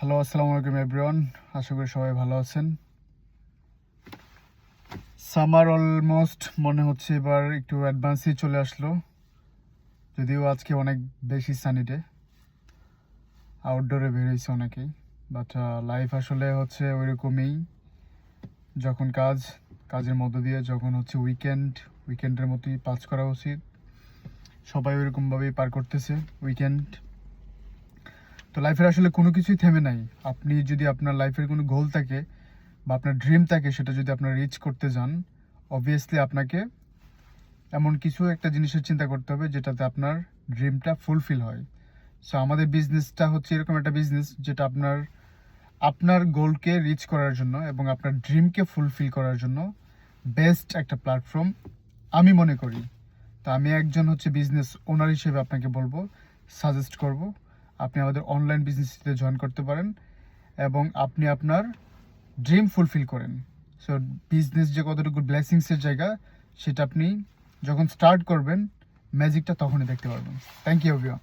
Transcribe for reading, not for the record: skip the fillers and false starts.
Hello, আসসালামু আলাইকুম everyone. আশা করি সবাই ভালো আছেন। সামার অলমোস্ট মনে হচ্ছে এবার একটু অ্যাডভান্সই চলে আসলো, যদিও আজকে অনেক বেশি সানি ডে, আউটডোরে বের হয়েছে অনেকেই। বাট লাইফ আসলে হচ্ছে ওইরকমই, যখন কাজের মধ্য দিয়ে যখন হচ্ছে উইকেন্ডের মতোই পাস করা উচিত। সবাই ওইরকমভাবেই পার করতেছে উইকেন্ড। তো লাইফের আসলে কোনো কিছুই থেমে নাই। আপনি যদি আপনার লাইফের কোনো গোল থাকে বা আপনার ড্রিম থাকে, সেটা যদি আপনার রিচ করতে যান, অবভিয়াসলি আপনাকে এমন কিছু একটা জিনিসের চিন্তা করতে হবে যেটাতে আপনার ড্রিমটা ফুলফিল হয়। সো আমাদের বিজনেসটা হচ্ছে এরকম একটা বিজনেস যেটা আপনার গোলকে রিচ করার জন্য এবং আপনার ড্রিমকে ফুলফিল করার জন্য বেস্ট একটা প্ল্যাটফর্ম আমি মনে করি। তো আমি একজন হচ্ছে বিজনেস ওনার হিসেবে আপনাকে বলবো, সাজেস্ট করব আপনি আমাদের অনলাইন বিজনেসটিতে জয়েন করতে পারেন এবং আপনি আপনার ড্রিম ফুলফিল করেন। সো বিজনেস যে কতটুকু ব্লেসিংসের জায়গা, সেটা আপনি যখন স্টার্ট করবেন, ম্যাজিকটা তখনই দেখতে পারবেন। Thank you everyone.